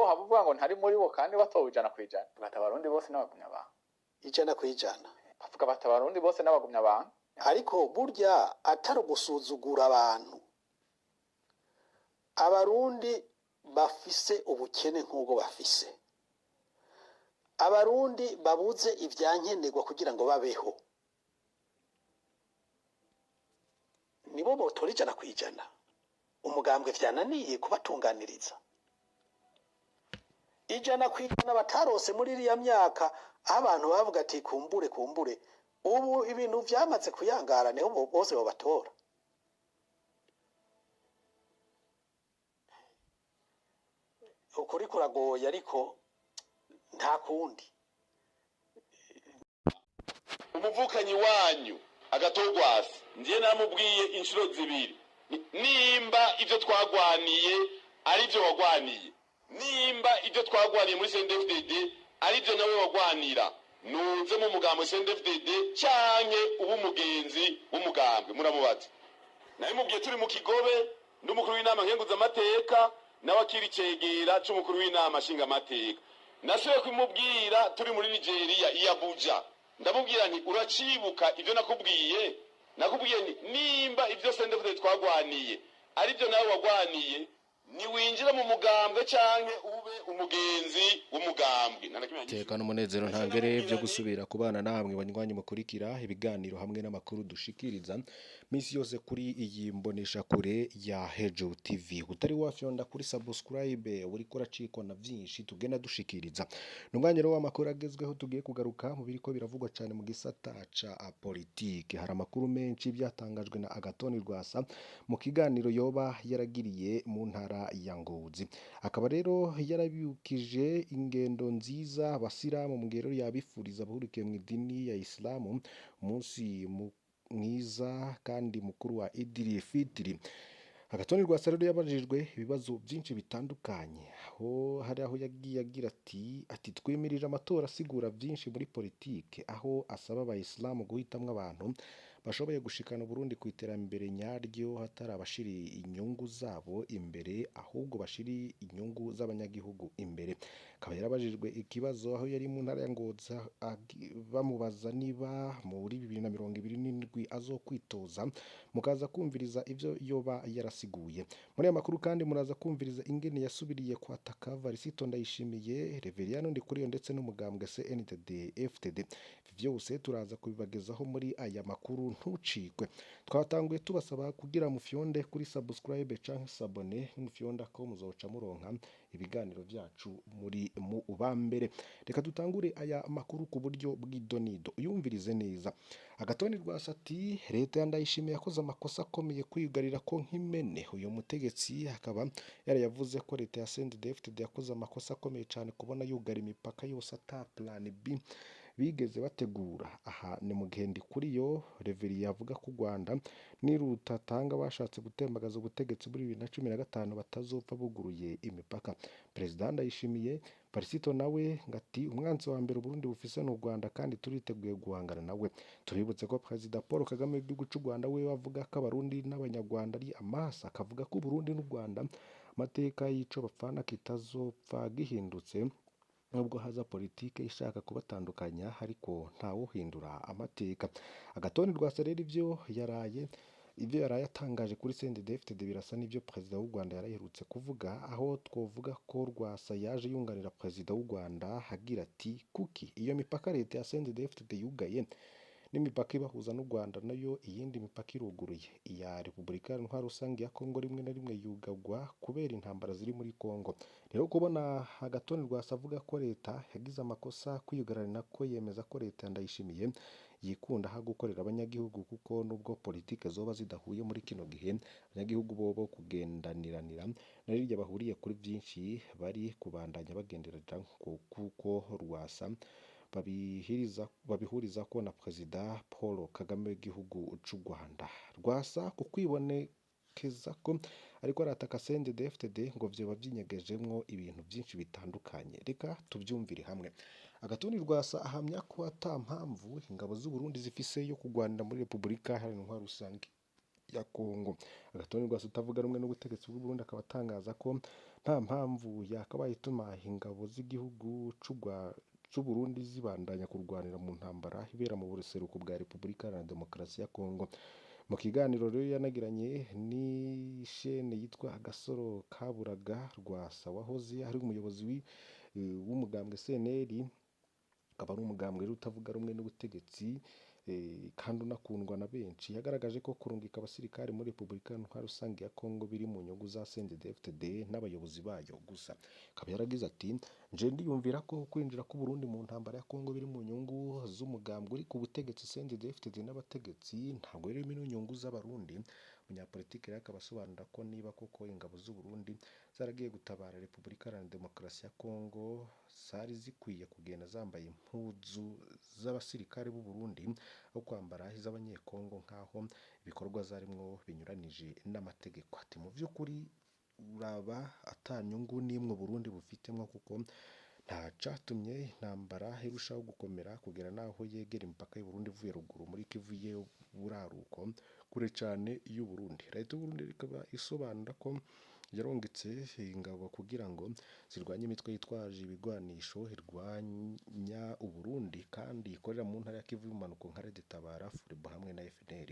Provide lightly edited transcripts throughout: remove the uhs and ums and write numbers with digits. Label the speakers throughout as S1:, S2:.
S1: havuga ngo ntari muri bo kandi batowe ijana kwijana batabarundi bose n'abagumya banga
S2: ijana kwijana
S1: bavuga batabarundi bose n'abagumya banga
S2: ariko burya atari gusuzugura abantu abarundi bafise ubukene nk'ubwo bafise abarundi babuze ivyankenerwa kugira ngo babeho nibo botora ijana kwijana umugambwe vyananiye kubatunganiriza ijana kwijana batarose muri iriya myaka aho abantu bavuga ati kumbure ubu ibintu vyamaze kuyangara niho bose babatora ukuri kuragoye ariko nta kundi
S3: umuvukanyi wanyu agatogwasi ndiye namubwiye inshuro zibiri nimba ivyo twagwaniye ari byo wagwaniye nimba ivyo twagwaniye muri CNDD-FDD ari byo nawe wagwanira nuze mu mugambo CNDD-FDD canke ubu mugenzi w'umugambwe muramubaza naye mubwiye turi mu Kigobe n'umukuru w'inama nkenguza amateka n'abakiri cegera c'umukuru w'inama nshinga amateka nasuye kumubwira turi muri Nigeria i Abuja ndamubwira nti uracibuka ivyo nakubwiye nti nimba ivyo CNDD-FDD twagwaniye ari byo nawe wagwaniye ni winjira mu mugambwe canke ube umugenzi w'umugambwe
S4: tekana umunezero ntangere byo gusubira kubana namwe banywanyi mukurikira ibiganiro hamwe n'amakuru dushikiriza misi yose kuri iyi mbonesha kure ya Hejo TV utari wafyonda kuri subscribe uri kuracikwa na byinshi tugenda dushikiriza numwanya rero w'amakuru agezweho tugiye kugaruka mu biriko biravugwa cyane mu gisata ca politike hari amakuru menshi byatangajwe na Agathon Rwasa mu kiganiro yoba yaragiriye mu ntara ya Ngozi akaba rero yarabikije ingendo nziza abasilamu mu ngero yabifuriza bahurikiye mu idini ya Islamu umunsi mwiza kandi mukuru wa Idil Fitri Agathon Rwasa rero yabajijwe ibibazo byinshi bitandukanye aho hari aho yagiye agira ati twemirije amatora asigura byinshi muri politike aho asaba abayisilamu guhitamwe abantu bashoboye gushikana Burundi ku iterambere nyaryo hatari abashiri inyungu zabo imbere ahubwo bashiri inyungu z'abanyagihugu imbere akaba yarabajijwe ikibazo aho yari mu ntara ya Ngozi bamubaza niba muri 2027 azokwitoza mukaza kumviriza ivyo yoba yarasiguye muri aya makuru kandi muraza kumviriza ingene yasubiriye kwataka Varisito Ndayishimiye Reveriyano Ndikuriyo ndetse n'umugambwe CNDD-FDD byose turaza kubibagezaho muri aya makuru ntucikwe twatanguye tubasaba kugira mufyonde kuri subscribe canke sabone mufyonda ko muzoca muronka ibiganiro byacu muri mu ubambere reka dutangure aya makuru ku buryo bw'idonido uyumvirize neza Agathon Rwasa ati leta Ndayishimiye yakoze amakosa akomeye kwigarira ko nk'imene uyu mutegetsi akaba yarayavuze ko leta ya CNDD-FDD yakoze amakosa akomeye cyane kubona yugara imipaka yose ata plan B bigeze bategura aha ni mu gihe Ndikuriyo Reveri yavuga ko Rwanda nirutatanga bashatse gutembagaza ubutegetsi muri 2015 batazopfa buguruye imipaka President Ndayishimiye Varisito nawe ngati umwanzi wa mbere Burundi bufise no Rwanda kandi turiteguye guhangana nawe tuributse ko President Paul Kagame w'igihugu cy'u Rwanda we wavuga ko abarundi n'abanyarwanda ari amasa akavuga ko Burundi n'u Rwanda amateka y'ico bapfana kitazopfa gihindutse nubwo haza politike ishaka kubatandukanya ariko ntawuhindura amateka Agathon Rwasa rero ivyo yaraye atangaje kuri CNDD-FDD birasa n'ivyo President w'u Rwanda yaraherutse kuvuga aho twovuga ko Rwasa yaje yunganira President w'u Rwanda hagira ati kuki iyo mipaka leta ya CNDD-FDD yugaye n'imipaka ibahuza n'u Rwanda nayo iyindi mipaka iruguruye iya Repubulika Iharanira Rusange ya Kongo rimwe na rimwe yugagwa kubera intambara ziri muri Kongo rero kubona Agathon Rwasa avuga ko leta yagize amakosa kwiyugarana ko yemeza ko leta Ndayishimiye yikunda ha gukorera abanyagihugu kuko nubwo politike zoba zidahuye muri kino gihe abanyagihugu bobo kugendaniranira narirya bahuriye kuri byinshi bari kubandanya bagenderera kuko Rwasa babihuriza ko na President Paul Kagame w'igihugu cy'u Rwanda Rwasa kukwibonekeza ko ariko arataka CNDD-FDD ngo vyo bavyinyegegemwo ibintu byinshi bitandukanye reka tubyumvire hamwe Agathon Rwasa ahamya ko atampamvu ingabo z'u Burundi zifise yo kugwanira muri Repubulika Iharanira Rusange ya Kongo Agathon Rwasa utavuga rumwe n'ubutegetsi bw'u Burundi akaba atangaza ko nta mpamvu yakabaye ituma ingabo z'igihugu c'u Burundi zibandanya kurwanira mu ntambara ibera mu buseruko bwa Repubulika Iharanira Demokarasi ya Kongo. Mu kiganiro rero yanagiranye n'ishene yitwa Agasaro Kaburaga Rwasa wahoze ari umuyobozi w'umugambwe CNL, akaba ari umugambwe rero utavuga rumwe n'ubutegetsi kandi unakundwa na benshi, yagaragaje ko kurungika abasirikare muri Repubulika Rusange ya Kongo biri mu nyungu za CNDD-FDD n'abayobozi bayo gusa. Akaba yaragize ati nje ndiyumvira ko kwinjira ku Burundi mu ntambara ya Kongo biri mu nyungu z'umugambwe uri ku butegetsi CNDD-FDD n'abategetsi, ntabwo rero biri mu nyungu z'abarundi. Umunyapolitiki rero akaba asobanura ko niba koko ingabo z'u Burundi zaragiye gutabara Repubulika Iharanira Demokarasi ya Kongo, zari zikwiye kugenda zambaye impuzu z'abasirikare b'u Burundi aho kwambara iz'abanyekongo nk'aho ibikorwa zarimwo binyuranije n'amategeko. Ati mu by'ukuri uraba atanyungu n'imwe Burundi bufitemwo, kuko nta catumye intambara irushaho gukomera kugera naho yegera imipaka y'u Burundi ivuye ruguru muri Kivu y'Uburaruko kure cyane y'u Burundi. Leta y'u Burundi ikaba isobanura ko yarungitse ingabo kugira ngo zirwanye imitwe yitwaje ibigwanisho irwanya u Burundi kandi ikorera mu ntara ya Kivu y'Ubumanuko nka Red Tabara, FURIB hamwe na FNL.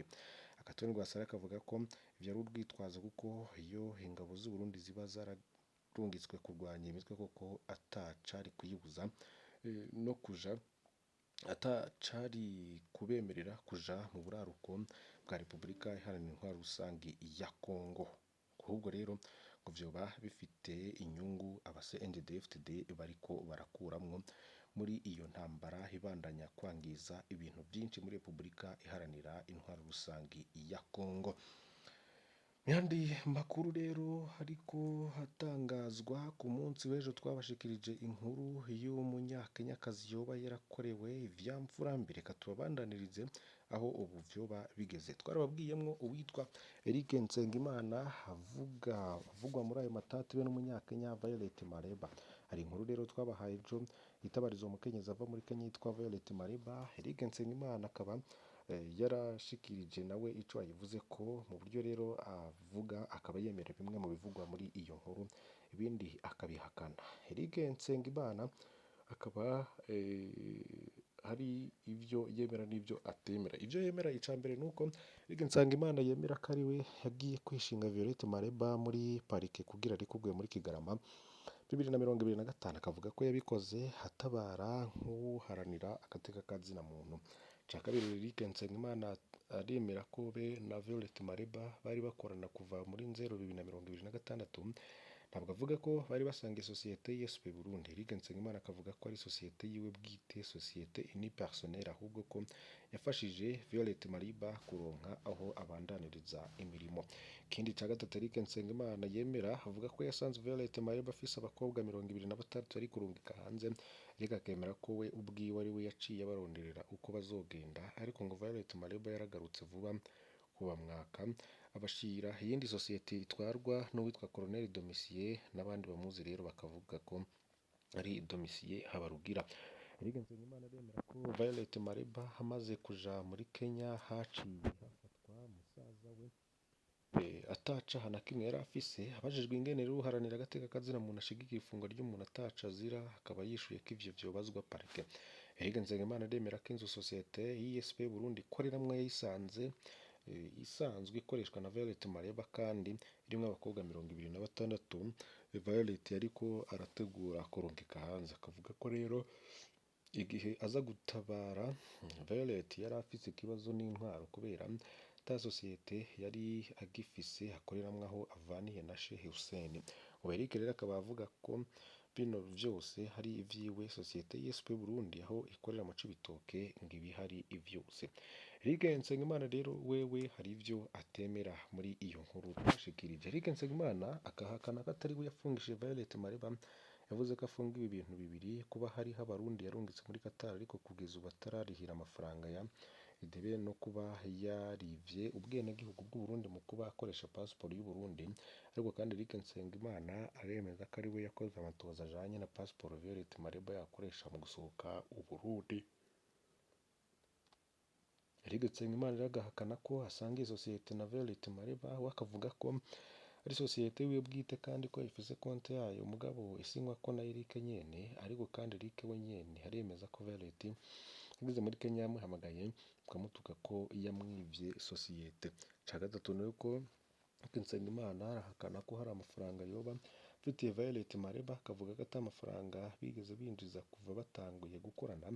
S4: Agatonyi Rwasare akavuga ko ivyo ari urwitwazo kuko iyo ingabo z'u Burundi ziba zararungitswe kurwanya imitwe koko atacari kuyibuza no kuja atacari kubemerera kuja mu buraruko bwa Repubulika Iharanira Intwaro Rusange ya Kongo. Ahubwo rero ngo vyoba bifite inyungu aba CNDD-FDD bariko barakuramwo muri iyo ntambara ibandanya kwangiza ibintu byinshi muri Repubulika Iharanira Intwaro Rusange ya Kongo. Yandi makuru rero ariko hatangazwa ku munsi w'ejo twabashikirije inkuru y'umunyakenyakazi yoba yarakorewe ivyamfurambere, katubabandanirize aho ubu vyoba bigeze. Twarababwiyemwo uwitwa Eric Nsengimana avugwa muri ayo matati be n'umunyakenya Violet Mareba. Hari inkuru rero twabahaye ejo itabariza umukenyezi ava muri Kenya yitwa Violet Mareba. Eric Nsengimana akaba yarashikirije nawe ico ayivuze ko mu buryo rero avuga, akaba yemera bimwe mu bivugwa muri iyo nkuru, ibindi akabihakana. Eric Nsengimana akaba hari ivyo yemera n'ivyo atemera. Ivyo yemera icambere nuko Eric Nsengimana yemera ko ari we yagiye kwishinga Violet Mareba muri parike kugira arikugwe muri Kigarama 2025, akavuga ko yabikoze hatabara nk'uharanira agateka kazina muntu. Ca kabiri, Eric Nsengimana aremera ko be na Violet Mareba bari bakorana kuva muri Nzero 2026. Ntabwo avuga ko bari basangiye sosiyete YSP Burundi. Eric Nsengimana akavuga ko ari sosiyete yiwe bwite, sosiyete unipersonnelle, ahubwo ko yafashije Violet Mareba kuronka aho abandaniriza imirimo. Ikindi ca gatatu Eric Nsengimana yemera avuga ko yasanze Violet Mareba afise abakobwa 26 ari kurungika hanze, ariko akemera ko we ubwiwe ari we yaciye abaronderera uko bazogenda, ariko ngo Violet Mareba yaragarutse vuba kubamwaka abashira iyindi sosiyete itwarwa n'uwitwa Colonel Domicier, n'abandi bamuzi rero bakavuga ko ari Domicier Habarugira. Eric Nsengimana aremera ko Violet Mareba amaze kuja muri Kenya haciye hafatwa musaza we ataca hana kimwe yari afise. Abajijwe ingene rero uharanira agateka kazina muntu ashigikiye ifungwa ry'umuntu ataca azira, akaba yishuye ko ivyo vyobazwa parike. Eric Nsengimana aremera ko inzu sosiyete YSP Burundi ikoreramwo isanzwe ikoreshwa na Violet Mareba kandi irimwo abakobwa 26 Violet yariko arategura kurungika hanze. Akavuga ko rero igihe aza gutabara Violet yari afise ikibazo n'intwaro kubera ta sosiyete yari agifise akoreramwo aho avaniye na Sheikh Hussein. Eric rero akaba avuga ko bino vyose hari ivyiwe sosiyete YSP Burundi aho ikorera mu Cibitoke ngo ibihari ivyose. Eric Nsengimana rero wewe hari ivyo atemera muri iyo nkuru twashikirije. Eric Nsengimana akahakana ko atari we yafungishije Violet Mareba. Yavuze ko afungiwe ibintu bibiri: kuba hariho abarundi yarungitse muri Qatar ariko kugeza ubu atararihira amafaranga ya idebe, no kuba yarivye ubwenegihugu bw'u Burundi mu kuba akoresha passport y'u Burundi. Ariko kandi Eric Nsengimana aremeza ko ari we yakoze amatoza ajanye na passport Violet Mareba yakoresha mu gusohoka u Burundi. Eric Nsengimana agahakana ko asangiye sosiyete na Violet Mareba, we akavuga ko ari sosiyete yiwe bwite kandi ko ifise konti yayo mugabo isinywa ko na Eric nyene, ariko kandi Eric we nyene aremeza ko Violet ageze muri Kenya yamuhamagaye akamutuka ko yamwivye sosiyete. Ca gatatu ni uko Nsengimana arahakana ko hari amafaranga yoba afitiye Violet Mareba, akavuga ko ata mafaranga bigeze binjiza kuva batanguye gukorana,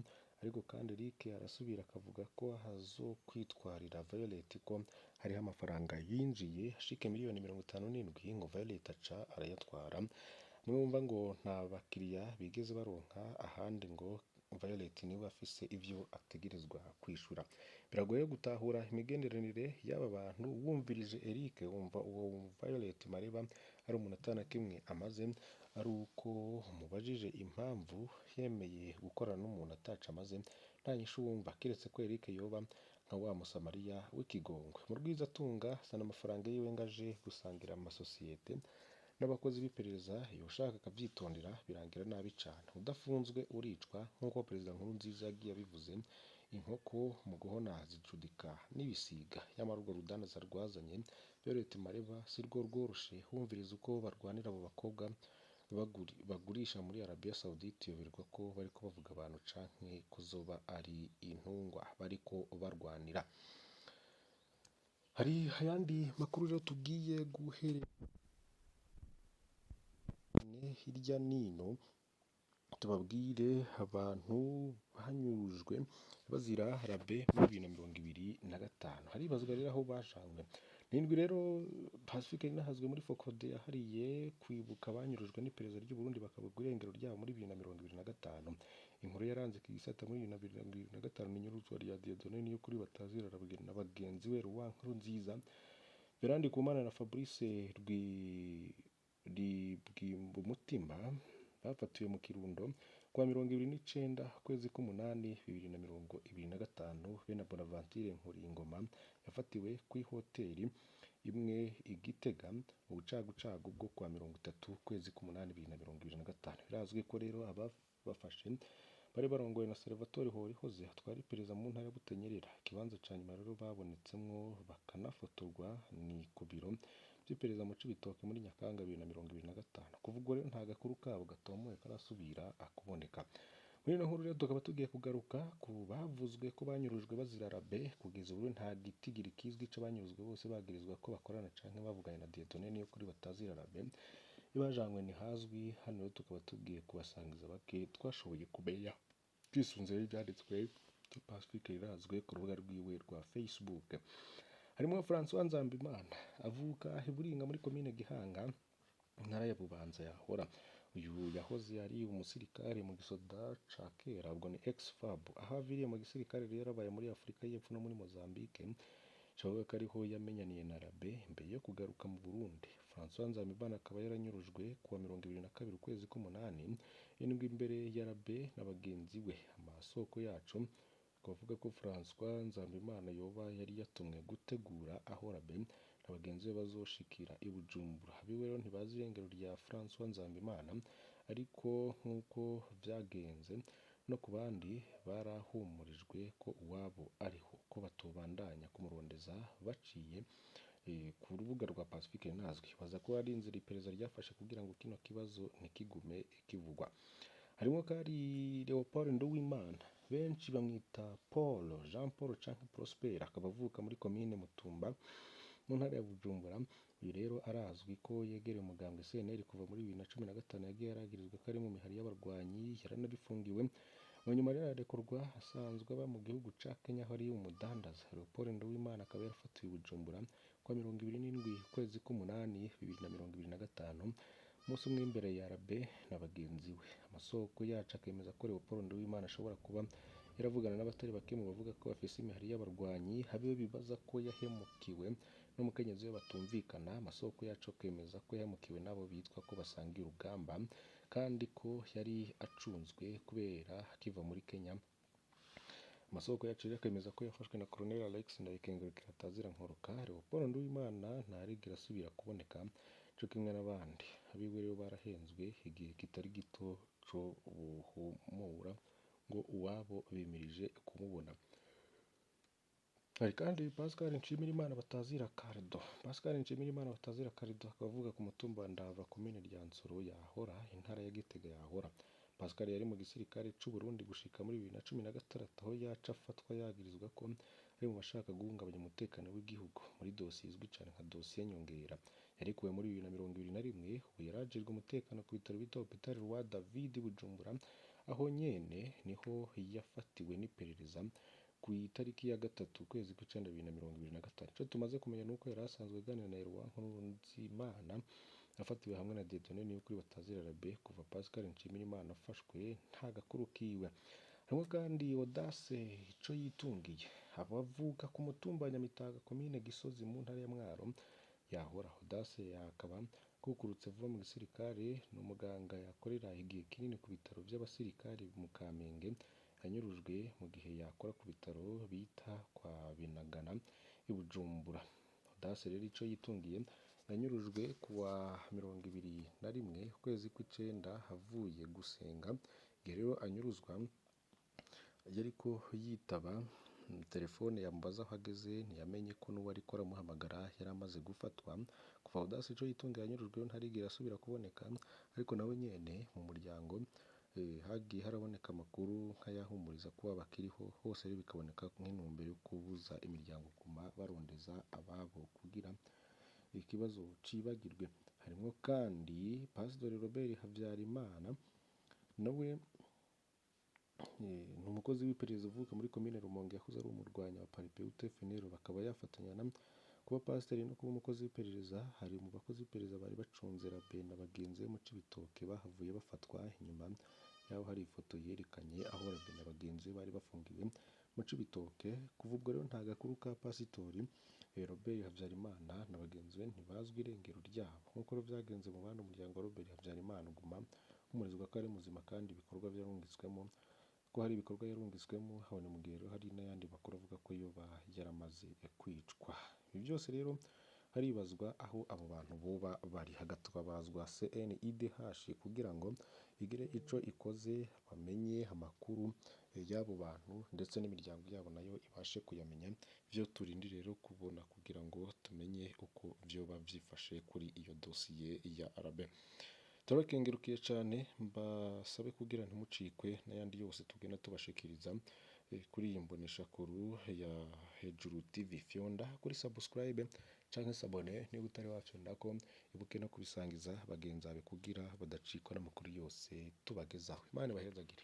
S4: ariko kandi Eric arasubira akavuga ko hazokwitwarira Violet ko hariho amafaranga yinjiye ashika miliyoni 57 ngo Violet aca arayatwara. Mwumva ngo nta bakiriya bigeze baronka ahandi, ngo Violet niwe afise ivyo ategerezwa kwishura. Biragoye gutahura imigenderanire y'aba bantu. Wumvirije Eric wumva uwo Violet Mareba ari umuntu atana kimwe amaze, ari uko mubajije impamvu yemeye gukorana n'umuntu ataca amaze, nta nyishu wumva kiretse ko Eric yoba nka wa Musamariya w'ikigongwe. Mu rwizatunga sana amafaranga yiwe ngaje gusangira amasosiyete n'abakozi b'iperereza, yoshaka akavyitondera birangira nabi cane. Udafunzwe uricwa nk'uko Perezida Nkurunziza yagiye abivuze. Inkoko mu guhona zicudika n'ibisiga. Nyamara urwo rudandaza rwazanye Violet Mareba si rwo rworoshe. Humviriza uko barwanira abo bakobwa bagurisha muri Arabia Saudite, yoberwa ko bariko bavuga abantu canke kuzoba ari intungwa bariko barwanira. Hari ayandi makuru rero tugiye guhere hirya nino, tubabwire abantu banyurujwe bazira rabe muri 2025. Haribazwa rero aho bashanywe n'indwi rero Pacifique inahazwe muri Focode yahariye kwibuka abanyurujwe n'iperereza ry'u Burundi bakabugwa irengero ryabo muri 2025. Inkuru yaranze iki gisata muri 2025 n'inyuruzwa rya Dieudonné niyo kuri batazira rabugeni na bagenzi we Ruwa Nkurunziza, Berandi Kumana na Fabrice Bw'imbumutima bafatiwe mu Kirundo kwa 29 kwezi k'umunani 2025. Bena Bonaventure Nkuringoma yafatiwe kuri hoteli imwe Igitega mu bucagucagu bwo kwa 30 kwezi k'umunani 2025. Birazwi ko rero abafashe bari barongoye na Salvatore Horihoze atwara iperereza mu ntara ya Butanyerera. Ikibanza ca nyuma rero babonetsemwo bakanafotorwa ni ku biro by'iperereza mu Cibitoke muri Nyakanga 2025. Kuvuga rero nta gakuru kabo gatomoye karasubira akuboneka. Muri ino nkuru rero tukaba tugiye kugaruka ku bavuzwe ko banyurujwe bazira rabe. Kugeza ubu nta gitigiri kizwi ico banyurujwe, bose bagirizwa ko bakorana canke bavuganye na Dieudonné niyo kuri batazira rabe. Ibajanywe ntihazwi. Hano rero tukaba tugiye kubasangiza bake twashoboye kumenya twisunze ibyanditswe Pacifique irazwe ku rubuga rwiwe rwa Facebook. Harimo François Nzambimana avuka Buringa muri komine Gihanga ntara ya Bubanza yahora. Uyu yahoze ari umusirikare mu gisoda ca kera, ubwo ni ex-FAB. Aho aviriye mu gisirikare rero abaye muri Afrika y'Epfo no muri Mozambique. Shavuga ko ariho yamenyaniye na rabe mbere yo kugaruka mu Burundi. François Nzambimana akaba yaranyurujwe kuwa 22 ukwezi k'umunani indwi imbere ya rabe na bagenzi we. Amasoko yacu akavuga ko François Nzambimana yoba yari yatumwe gutegura aho rabe na bagenzi be bazoshikira i Bujumbura. Abiwe rero ntibazi irengero rya François Nzambimana, ariko nk'uko vyagenze no ku bandi barahumurijwe ko uwabo ariho, ko batobandanya kumurondeza baciye ku rubuga rwa Pacifique nazwi. Baza ko ari inzira iperereza ryafashe kugira ngo kino kibazo ntikigume kivugwa. Harimo kari Leopold Nduwimana, benshi bamwita Paul Jean Paul canke Prosper, akaba avuka muri komine Mutumba mu ntara ya Bujumbura. Uyu rero arazwi ko yegereye umugambwe CNL kuva muri 2015. Yagiye yaragirizwa ko ari mu mihari y'abarwanyi, yaranabifungiwe. Mu nyuma rero arekurwa, asanzwe aba mu gihugu ca Kenya aho ari umudandaza. Leopold Nduwimana akaba yarafatiwe i Bujumbura kwa 27 kwezi k'umunani 2025, umunsi umwe imbere ya rabe na bagenzi we. Amasoko yacu akemeza ko Leopold Nduwimana ashobora kuba yaravugana n'abatari bake mu bavuga ko bafise imihari y'abarwanyi, habiwe bibaza ko yahemukiwe n'umukenyezi we batumvikana. Amasoko yacu akemeza ko yahemukiwe nabo bitwa ko basangiye urugamba, kandi ko yari acunzwe kubera akiva muri Kenya. Amasoko yacu akemeza ko yafashwe na Colonel Alex Ndayikengurukira atazira Nkoroka. Leopold Nduwimana ntarigera asubira kuboneka co kimwe n'abandi. Abiwe rero barahenzwe igihe kitari gito co buhumura ngo uwabo bimirije kumubona. hari kandi Pascal Nshimirimana batazira Cardo. Pascal Nshimirimana batazira Cardo akaba avuga ku mutumba wa Ndava komine Ryansoro yahora intara ya Gitega yahora. Pascal yari mu gisirikare c'u Burundi gushika muri 2016 aho yaca afatwa yagirizwa ko ari mu bashaka guhungabanya umutekano w'igihugu muri dosiye izwi cyane nka dosiye Nyongera. Yarekuwe muri 2021 ubu yarajejwe umutekano ku bitaro bita Hopital Roi David Bujumbura aho nyene niho yafatiwe n'iperereza ku itariki ya gatatu kwezi kw'icenda 2025. Ico tumaze kumenya nuko yari asanzwe aganira na Elwa Nkurunzimana afatiwe hamwe na Dieudonné Niyukuri batazira Rabe kuva Pascal Nshimirimana afashwe nta gakuru kiwe. Harimo kandi Audace ico yitungiye abavuka ku mutumba wa Nyamitaga komine Gisozi mu ntara ya Mwaro yahora. Audace yakaba kukurutse vuba mu gisirikare n'umuganga yakorera igihe kinini ku bitaro by'abasirikare mu Kamenge yanyurujwe mu gihe yakora ku bitaro bita kwa Binagana i Bujumbura. Audace rero ico yitungiye yanyurujwe kuwa 21 ukwezi kw'icenda avuye gusenga. Igihe rero anyuruzwa yariko yitaba telefone yamubaza aho ageze ntiyamenye ko n'uwo ariko aramuhamagara yari amaze gufatwa. Kuva Audace ico yitungiye yanyurujwe ntarigera asubira kuboneka, ariko nawe nyene mu muryango hagiye haraboneka amakuru nk'ayahumuriza kuba bakiriho hose rero bikaboneka nk'intumbero yo kubuza imiryango kuma barondeza ababo kugira ikibazo cibagirwe. Harimo kandi Pastor Robert Havyarimana nawe ni umukozi w'iperereza uvuka muri komine Rumonge yahoze ari umurwanya wa Paripeuta FNL bakaba yafatanya na kuba pasiteri no kuba umukozi w'iperereza. Hari mu bakozi b'iperereza bari bacunze Rabe na bagenzi be mu Cibitoke bahavuye bafatwa. Inyuma yaho hari ifoto yerekanye aho Rabe na bagenzi be bari bafungiwe mu Cibitoke. Kuva ubwo rero nta gakuru ka pasitori Robert Havyarimana na bagenzi be ntibazwi irengero ryabo. Nk'uko byagenze mu bandi umuryango wa Robert Havyarimana uguma umurizwa ko ari muzima kandi ibikorwa byarungitswemo ko hari ibikorwa yarungitswemo habone mu gihe hari n'ayandi makuru avuga ko yoba yaramaze kwicwa. Ibi byose rero haribazwa aho abo bantu boba bari hagatwabazwa CNIDH kugira ngo igire ico ikoze bamenye amakuru y'abo bantu ndetse n'imiryango yabo nayo ibashe kuyamenya. Ivyo turindi rero kubona kugira ngo tumenye uko vyoba vyifashe kuri iyo dosiye ya Rabe. Turakengerukiye cyane mbasabe kugira ntimucikwe n'ayandi yose tugenda tubashikiriza kuri iyi mboneshakuru ya Hejuru TV Fyonda kuri subscribe canke sabone niba utari wafyondako ibuke no kubisangiza bagenzi bawe kugira badacikwa n'amakuru yose tubagezaho. Imana ibahezagire.